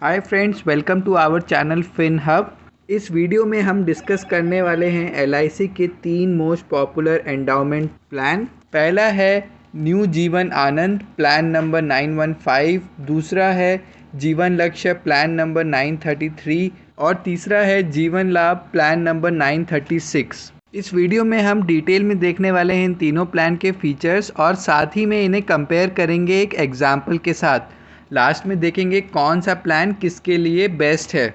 Hi friends, welcome to our channel Fin Hub. इस video में हम डिस्कस करने वाले हैं एलआईसी के 3 मोस्ट पॉपुलर एंडाउमेंट प्लान। पहला है new Jeevan Anand plan number 915, दूसरा है जीवन लक्ष्य प्लान नंबर 933 और तीसरा है जीवन लाभ प्लान नंबर 936। इस वीडियो में हम डिटेल में देखने वाले हैं इन तीनों प्लान के फीचर्स और साथ ही में इन्हें कंपेयर करेंगे एक एग्जाम्पल के साथ। लास्ट में देखेंगे कौन सा प्लान किसके लिए बेस्ट है।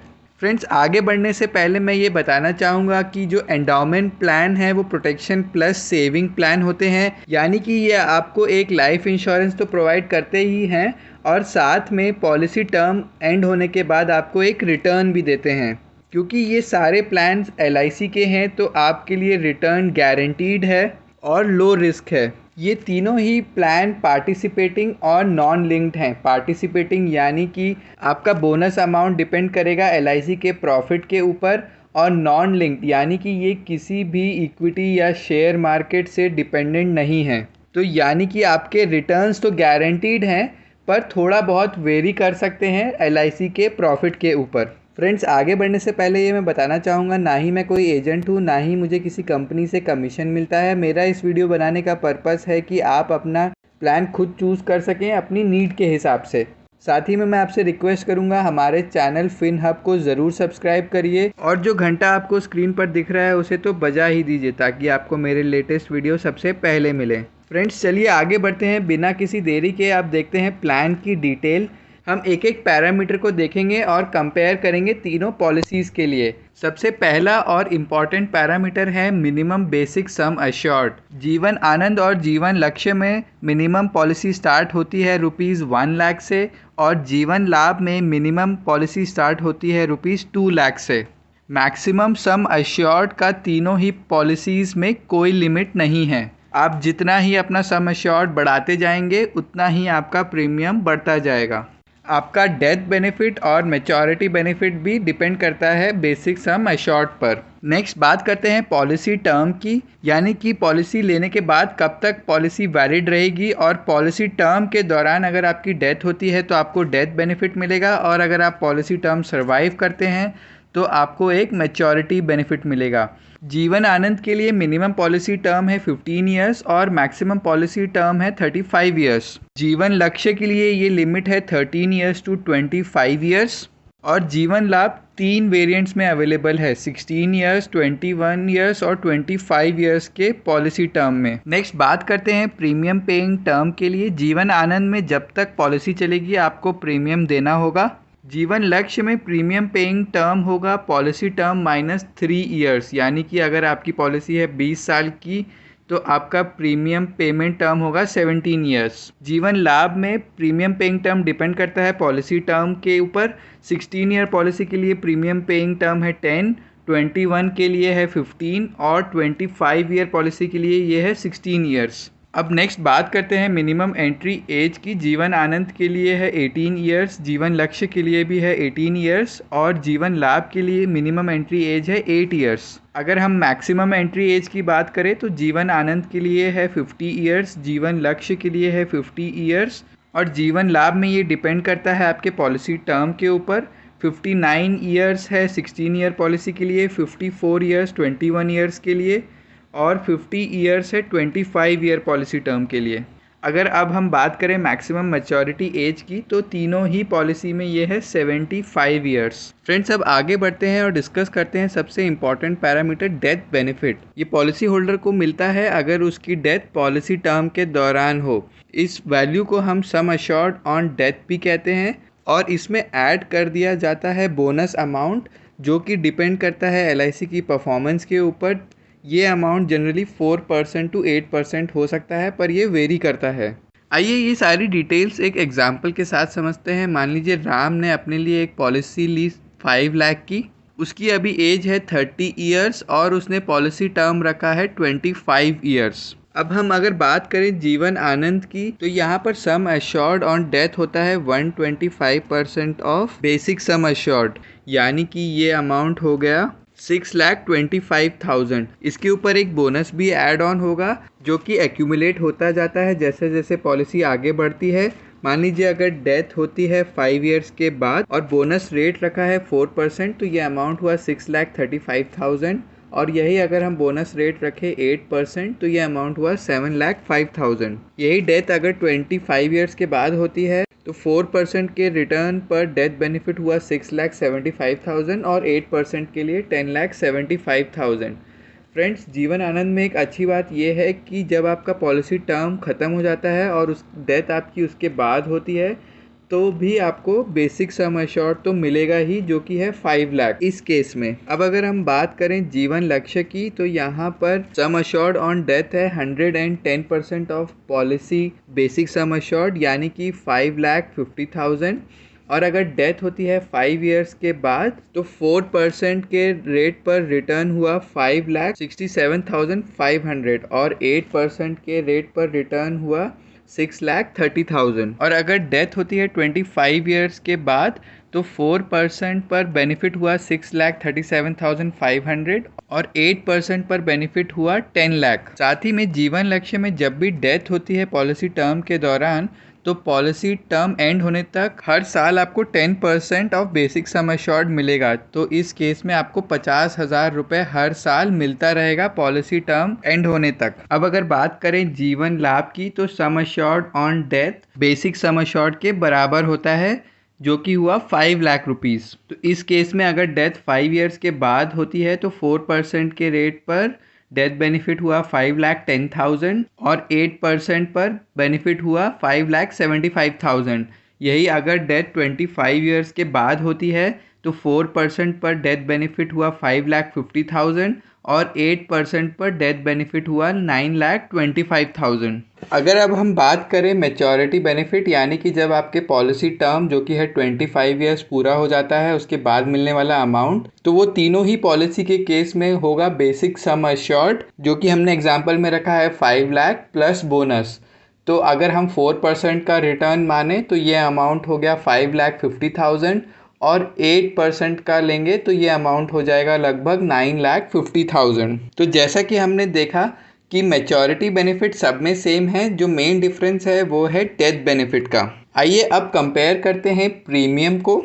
फ्रेंड्स, आगे बढ़ने से पहले मैं ये बताना चाहूँगा कि जो एंडाउमेंट प्लान है वो प्रोटेक्शन प्लस सेविंग प्लान होते हैं, यानी कि ये आपको एक लाइफ इंश्योरेंस तो प्रोवाइड करते ही हैं और साथ में पॉलिसी टर्म एंड होने के बाद आपको एक रिटर्न भी देते हैं। क्योंकि ये सारे प्लान्स एलआईसी के हैं तो आपके लिए रिटर्न गारंटीड है और लो रिस्क है। ये तीनों ही प्लान पार्टिसिपेटिंग और नॉन लिंक्ड हैं। पार्टिसिपेटिंग यानी कि आपका बोनस अमाउंट डिपेंड करेगा एलआईसी के प्रॉफिट के ऊपर, और नॉन लिंक्ड यानी कि ये किसी भी इक्विटी या शेयर मार्केट से डिपेंडेंट नहीं है। तो यानी कि आपके रिटर्न्स तो गारंटीड हैं पर थोड़ा बहुत वेरी कर सकते हैं एलआईसी के प्रॉफिट के ऊपर। फ्रेंड्स, आगे बढ़ने से पहले ये मैं बताना चाहूँगा, ना ही मैं कोई एजेंट हूँ, ना ही मुझे किसी कंपनी से कमीशन मिलता है। मेरा इस वीडियो बनाने का पर्पस है कि आप अपना प्लान खुद चूज़ कर सकें अपनी नीड के हिसाब से। साथ ही में मैं आपसे रिक्वेस्ट करूँगा, हमारे चैनल फिन हब को ज़रूर सब्सक्राइब करिए और जो घंटा आपको स्क्रीन पर दिख रहा है उसे तो बजा ही दीजिए ताकि आपको मेरे लेटेस्ट वीडियो सबसे पहले मिले। फ्रेंड्स, चलिए आगे बढ़ते हैं। बिना किसी देरी के आप देखते हैं प्लान की डिटेल। हम एक एक पैरामीटर को देखेंगे और कंपेयर करेंगे तीनों पॉलिसीज़ के लिए। सबसे पहला और इम्पॉर्टेंट पैरामीटर है minimum basic sum assured. Jeevan Anand और जीवन लक्ष्य में मिनिमम पॉलिसी स्टार्ट होती है ₹1 लाख से और जीवन लाभ में मिनिमम पॉलिसी स्टार्ट होती है ₹2 लाख से। मैक्सिमम सम अश्योर्ड का तीनों ही पॉलिसीज़ में कोई लिमिट नहीं है। आप जितना ही अपना सम अश्योर्ड बढ़ाते जाएंगे उतना ही आपका प्रीमियम बढ़ता जाएगा। आपका डेथ बेनिफिट और मैच्योरिटी बेनिफिट भी डिपेंड करता है बेसिक सम अश्योर्ड पर। नेक्स्ट बात करते हैं पॉलिसी टर्म की, यानी कि पॉलिसी लेने के बाद कब तक पॉलिसी वैलिड रहेगी, और पॉलिसी टर्म के दौरान अगर आपकी डेथ होती है तो आपको डेथ बेनिफिट मिलेगा, और अगर आप पॉलिसी टर्म सर्वाइव करते हैं तो आपको एक मैच्योरिटी बेनिफिट मिलेगा। जीवन आनंद के लिए मिनिमम पॉलिसी टर्म है 15 ईयर्स और मैक्सिमम पॉलिसी टर्म है 35 ईयर्स। जीवन लक्ष्य के लिए ये लिमिट है 13 ईयर्स टू 25 ईयर्स। और जीवन लाभ 3 वेरिएंट्स में अवेलेबल है, 16 ईयर्स, 21 ईयर्स और 25 ईयर्स के पॉलिसी टर्म में। नेक्स्ट बात करते हैं प्रीमियम पेइंग टर्म के लिए। जीवन आनंद में जब तक पॉलिसी चलेगी आपको प्रीमियम देना होगा। जीवन लक्ष्य में प्रीमियम पेइंग टर्म होगा पॉलिसी टर्म -3 ईयर्स, यानी कि अगर आपकी पॉलिसी है 20 साल की तो आपका प्रीमियम पेमेंट टर्म होगा 17 ईयर्स। जीवन लाभ में प्रीमियम पेइंग टर्म डिपेंड करता है पॉलिसी टर्म के ऊपर। 16 ईयर पॉलिसी के लिए प्रीमियम पेइंग टर्म है 10, 21 के लिए है 15 और 25 ईयर पॉलिसी के लिए ये है 16 ईयर्स। अब नेक्स्ट बात करते हैं मिनिमम एंट्री एज की। जीवन आनंद के लिए है 18 ईयर्स, जीवन लक्ष्य के लिए भी है 18 ईयर्स और जीवन लाभ के लिए मिनिमम एंट्री एज है 8 ईयर्स। अगर हम मैक्सिमम एंट्री एज की बात करें तो जीवन आनंद के लिए है 50 ईयर्स, जीवन लक्ष्य के लिए है 50 ईयर्स और जीवन लाभ में ये डिपेंड करता है आपके पॉलिसी टर्म के ऊपर। 59 ईयर्स है 16 ईयर पॉलिसी के लिए, 54 ईयर्स 21 ईयर्स के लिए और 50 ईयर्स है 25 ईयर पॉलिसी टर्म के लिए। अगर अब हम बात करें मैक्सिमम मैच्योरिटी एज की तो तीनों ही पॉलिसी में ये है 75 ईयर्स। फ्रेंड्स, अब आगे बढ़ते हैं और डिस्कस करते हैं सबसे इम्पॉर्टेंट पैरामीटर डेथ बेनिफिट। ये पॉलिसी होल्डर को मिलता है अगर उसकी डेथ पॉलिसी टर्म के दौरान हो। इस वैल्यू को हम सम अश्योर्ड ऑन डेथ भी कहते हैं और इसमें ऐड कर दिया जाता है बोनस अमाउंट, जो कि डिपेंड करता है एलआईसी की परफॉर्मेंस के ऊपर। ये अमाउंट जनरली 4% टू 8% हो सकता है, पर ये वेरी करता है। आइए ये सारी डिटेल्स एक एग्जांपल के साथ समझते हैं। मान लीजिए राम ने अपने लिए एक पॉलिसी ली 5 लाख की। उसकी अभी एज है 30 ईयर्स और उसने पॉलिसी टर्म रखा है 25 ईयर्स। अब हम अगर बात करें जीवन आनंद की तो यहाँ पर सम अश्योर्ड ऑन डेथ होता है 125% ऑफ बेसिक सम अश्योर्ड, यानी कि ये अमाउंट हो गया 6,25,000। इसके ऊपर एक बोनस भी ऐड ऑन होगा जो कि एक्यूमुलेट होता जाता है जैसे जैसे पॉलिसी आगे बढ़ती है मान लीजिए अगर डेथ होती है 5 ईयर्स के बाद और बोनस रेट रखा है 4%, तो ये अमाउंट हुआ 6,35,000। और यही अगर हम बोनस रेट रखें 8%, तो ये अमाउंट हुआ 7,05,000। यही डेथ अगर 25 ईयर्स के बाद होती है तो 4% के रिटर्न पर डेथ बेनिफिट हुआ 6,75,000 और 8% के लिए 10,75,000। फ्रेंड्स, जीवन आनंद में एक अच्छी बात यह है कि जब आपका पॉलिसी टर्म ख़त्म हो जाता है और उस डेथ आपकी उसके बाद होती है तो भी आपको बेसिक सम एश्योर्ड तो मिलेगा ही, जो कि है 5 लाख इस केस में। अब अगर हम बात करें जीवन लक्ष्य की, तो यहाँ पर सम एश्योर्ड ऑन डेथ है 110% of policy basic sum assured, यानी कि 5,50,000। और अगर डेथ होती है 5 ईयर्स के बाद तो 4% के रेट पर रिटर्न हुआ 5,67,500 और 8% के रेट पर रिटर्न हुआ 6,30,000। और अगर डेथ होती है 25 ईयर्स के बाद तो 4% पर बेनिफिट हुआ 6,37,500 और 8% पर बेनिफिट हुआ 10 लाख। साथ ही में जीवन लक्ष्य में जब भी डेथ होती है पॉलिसी टर्म के दौरान, तो पॉलिसी टर्म एंड होने तक हर साल आपको 10% ऑफ बेसिक सम एश्योर्ड मिलेगा। तो इस केस में आपको 50,000 रुपये हर साल मिलता रहेगा पॉलिसी टर्म एंड होने तक। अब अगर बात करें जीवन लाभ की, तो sum assured on death basic sum assured के बराबर होता है, जो कि हुआ 5 लाख रुपीज़। तो इस केस में अगर डेथ 5 ईयर्स के बाद होती है तो 4% के रेट पर डेथ बेनिफिट हुआ 5,10,000 और 8% पर बेनिफिट हुआ 5,75,000। यही अगर डेथ 25 ईयर्स के बाद होती है तो 4% पर डेथ बेनिफिट हुआ 5,50,000 और 8% पर डेथ बेनिफिट हुआ 9,25,000। अगर अब हम बात करें मैच्योरिटी बेनिफिट, यानी कि जब आपके पॉलिसी टर्म जो कि है 25 ईयर्स पूरा हो जाता है उसके बाद मिलने वाला अमाउंट, तो वो तीनों ही पॉलिसी के केस में होगा बेसिक सम एश्योर्ड, जो कि हमने एग्जांपल में रखा है 5 लाख प्लस बोनस। तो अगर हम 4% का रिटर्न माने तो ये अमाउंट हो गया 5,50,000 और 8% का लेंगे तो ये अमाउंट हो जाएगा लगभग 9,50,000। तो जैसा कि हमने देखा कि मैच्योरिटी बेनिफिट सब में सेम है, जो मेन डिफरेंस है वो है डेथ बेनिफिट का। आइए अब कंपेयर करते हैं प्रीमियम को।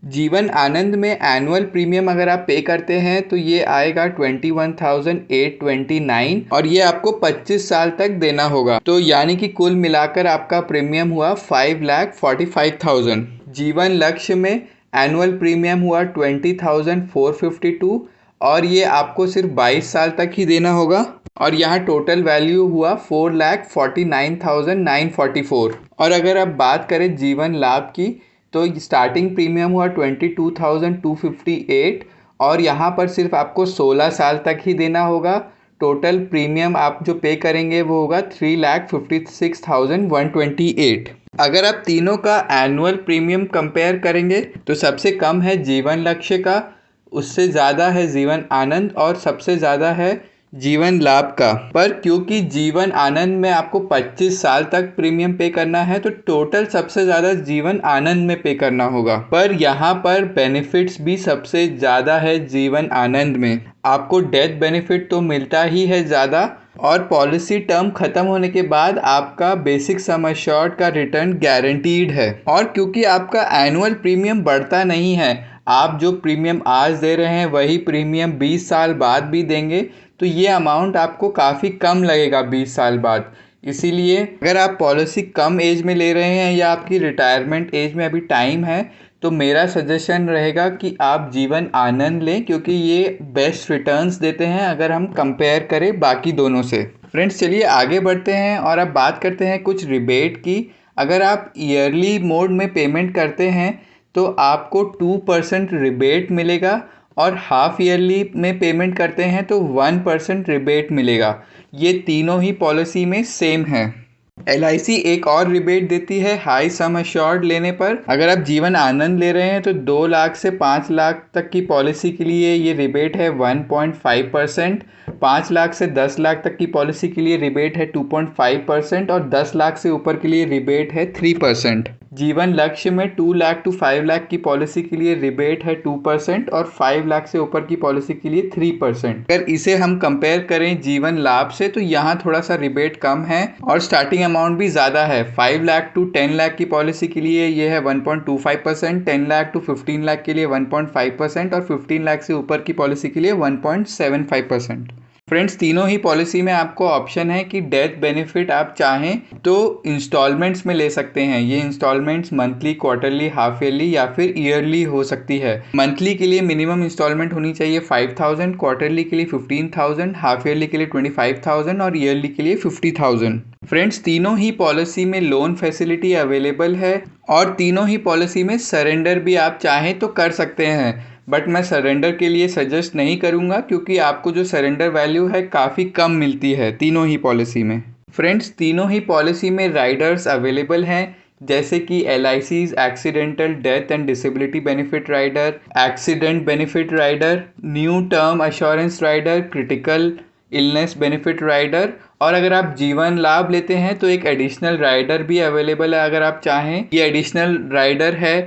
जीवन आनंद में एनुअल प्रीमियम अगर आप पे करते हैं तो ये आएगा 21,829 और ये आपको 25 साल तक देना होगा। तो यानी कि कुल मिलाकर आपका प्रीमियम हुआ 5,45,000। जीवन लक्ष्य में एनुअल प्रीमियम हुआ 20,452 और ये आपको सिर्फ 22 साल तक ही देना होगा। और यहाँ टोटल वैल्यू हुआ 4,49,944। और अगर आप बात करें जीवन लाभ की, तो स्टार्टिंग प्रीमियम हुआ 22,258 और यहाँ पर सिर्फ आपको 16 साल तक ही देना होगा। टोटल प्रीमियम आप जो पे करेंगे वो होगा 3,56,128। अगर आप तीनों का एनुअल प्रीमियम कंपेयर करेंगे तो सबसे कम है जीवन लक्ष्य का, उससे ज़्यादा है जीवन आनंद और सबसे ज़्यादा है जीवन लाभ का। पर क्योंकि जीवन आनंद में आपको 25 साल तक प्रीमियम पे करना है तो टोटल सबसे ज़्यादा जीवन आनंद में पे करना होगा। पर यहाँ पर बेनिफिट्स भी सबसे ज़्यादा है जीवन आनंद में। आपको डेथ बेनिफिट तो मिलता ही है ज़्यादा और पॉलिसी टर्म ख़त्म होने के बाद आपका बेसिक सम एश्योर्ड का रिटर्न गारंटीड है। और क्योंकि आपका एनुअल प्रीमियम बढ़ता नहीं है, आप जो प्रीमियम आज दे रहे हैं वही प्रीमियम 20 साल बाद भी देंगे, तो ये अमाउंट आपको काफ़ी कम लगेगा 20 साल बाद। इसीलिए अगर आप पॉलिसी कम एज में ले रहे हैं या आपकी रिटायरमेंट एज में अभी टाइम है, तो मेरा सजेशन रहेगा कि आप जीवन आनंद लें, क्योंकि ये बेस्ट रिटर्न्स देते हैं अगर हम कंपेयर करें बाकी दोनों से। फ्रेंड्स, चलिए आगे बढ़ते हैं और अब बात करते हैं कुछ रिबेट की। अगर आप ईयरली मोड में पेमेंट करते हैं तो आपको 2% रिबेट मिलेगा और हाफ ईयरली में पेमेंट करते हैं तो 1% रिबेट मिलेगा। ये तीनों ही पॉलिसी में सेम है। LIC एक और रिबेट देती है हाई सम एश्योर्ड लेने पर। अगर आप जीवन आनंद ले रहे हैं तो 2 लाख से 5 लाख तक की पॉलिसी के लिए ये रिबेट है 1.5%, 5 लाख से 10 लाख तक की पॉलिसी के लिए रिबेट है 2.5% और 10 लाख से ऊपर के लिए रिबेट है 3%। जीवन लक्ष्य में 2 लाख टू 5 लाख की पॉलिसी के लिए रिबेट है 2% और 5 लाख से ऊपर की पॉलिसी के लिए 3%। अगर इसे हम कंपेयर करें जीवन लाभ से तो यहाँ थोड़ा सा रिबेट कम है और स्टार्टिंग अमाउंट भी ज़्यादा है। 5 लाख टू 10 लाख की पॉलिसी के लिए ये है 1.25%, 10 लाख टू 15 लाख के लिए 1.5% और 15 लाख से ऊपर की पॉलिसी के लिए 1.75%। फ्रेंड्स, तीनों ही पॉलिसी में आपको ऑप्शन है कि डेथ बेनिफिट आप चाहें तो इंस्टॉलमेंट्स में ले सकते हैं। ये instalments monthly, quarterly, half yearly या फिर ईयरली हो सकती है। मंथली के लिए मिनिमम इंस्टॉलमेंट होनी चाहिए 5000, क्वार्टरली के लिए 15000, हाफ ईयरली के लिए 25000 और ईयरली के लिए 50000। फ्रेंड्स, तीनों ही पॉलिसी में लोन फैसिलिटी अवेलेबल है और तीनों ही पॉलिसी में सरेंडर भी आप चाहें तो कर सकते हैं, बट मैं सरेंडर के लिए सजेस्ट नहीं करूंगा क्योंकि आपको जो सरेंडर वैल्यू है काफ़ी कम मिलती है तीनों ही पॉलिसी में। फ्रेंड्स, तीनों ही पॉलिसी में राइडर्स अवेलेबल हैं जैसे कि LIC's accidental death and disability benefit rider, accident benefit rider, new term assurance rider, critical illness benefit rider और अगर आप जीवन लाभ लेते हैं तो एक एडिशनल राइडर भी अवेलेबल है अगर आप चाहें। ये एडिशनल राइडर है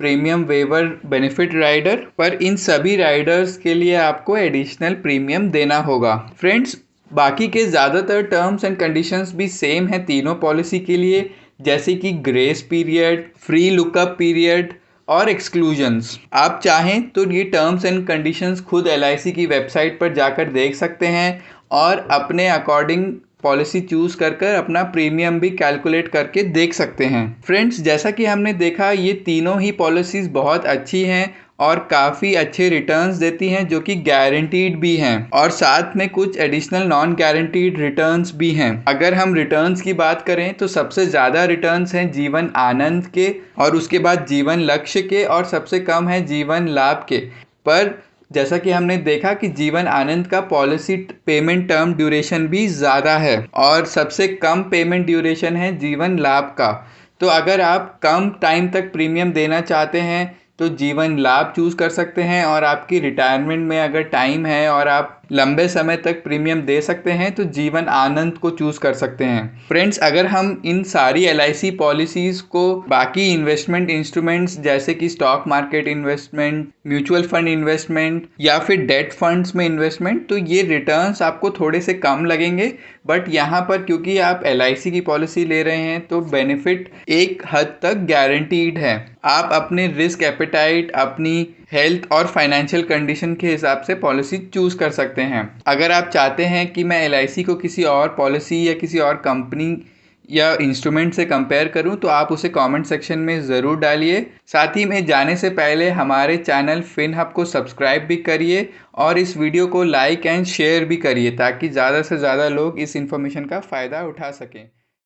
प्रीमियम वेवर बेनिफिट राइडर, पर इन सभी राइडर्स के लिए आपको एडिशनल प्रीमियम देना होगा। फ्रेंड्स, बाकी के ज़्यादातर टर्म्स एंड कंडीशंस भी सेम है तीनों पॉलिसी के लिए, जैसे कि grace period, free lookup period और एक्सक्लूजन्स। आप चाहें तो ये टर्म्स एंड कंडीशंस खुद LIC की वेबसाइट पर जाकर देख सकते हैं और अपने अकॉर्डिंग पॉलिसी चूज कर अपना प्रीमियम भी कैलकुलेट करके देख सकते हैं। फ्रेंड्स, जैसा कि हमने देखा ये तीनों ही पॉलिसीज बहुत अच्छी हैं और काफ़ी अच्छे रिटर्न्स देती हैं जो कि गारंटीड भी हैं और साथ में कुछ एडिशनल नॉन गारंटीड रिटर्न्स भी हैं। अगर हम रिटर्न्स की बात करें तो सबसे ज़्यादा रिटर्न्स हैं जीवन आनंद के और उसके बाद जीवन लक्ष्य के और सबसे कम है जीवन लाभ के। पर जैसा कि हमने देखा कि जीवन आनंद का पॉलिसी पेमेंट टर्म ड्यूरेशन भी ज़्यादा है और सबसे कम पेमेंट ड्यूरेशन है जीवन लाभ का। तो अगर आप कम टाइम तक प्रीमियम देना चाहते हैं तो जीवन लाभ चूज़ कर सकते हैं और आपकी रिटायरमेंट में अगर टाइम है और आप लंबे समय तक प्रीमियम दे सकते हैं तो जीवन आनंद को चूज़ कर सकते हैं। फ्रेंड्स, अगर हम इन सारी LIC पॉलिसीज़ को बाकी इन्वेस्टमेंट इंस्ट्रूमेंट्स जैसे कि stock market investment, mutual fund investment या फिर डेट फंड्स में इन्वेस्टमेंट, तो ये रिटर्न्स आपको थोड़े से कम लगेंगे, बट यहाँ पर क्योंकि आप LIC की पॉलिसी ले रहे हैं तो बेनिफिट एक हद तक गारंटीड है। आप अपने रिस्क एपेटाइट, अपनी हेल्थ और फाइनेंशियल कंडीशन के हिसाब से पॉलिसी चूज कर सकते हैं। अगर आप चाहते हैं कि मैं LIC को किसी और पॉलिसी या किसी और कंपनी या इंस्ट्रूमेंट से कंपेयर करूं तो आप उसे कमेंट सेक्शन में ज़रूर डालिए। साथ ही में जाने से पहले हमारे चैनल FinHub को सब्सक्राइब भी करिए और इस वीडियो को लाइक एंड शेयर भी करिए ताकि ज़्यादा से ज़्यादा लोग इस इन्फॉर्मेशन का फ़ायदा उठा सकें।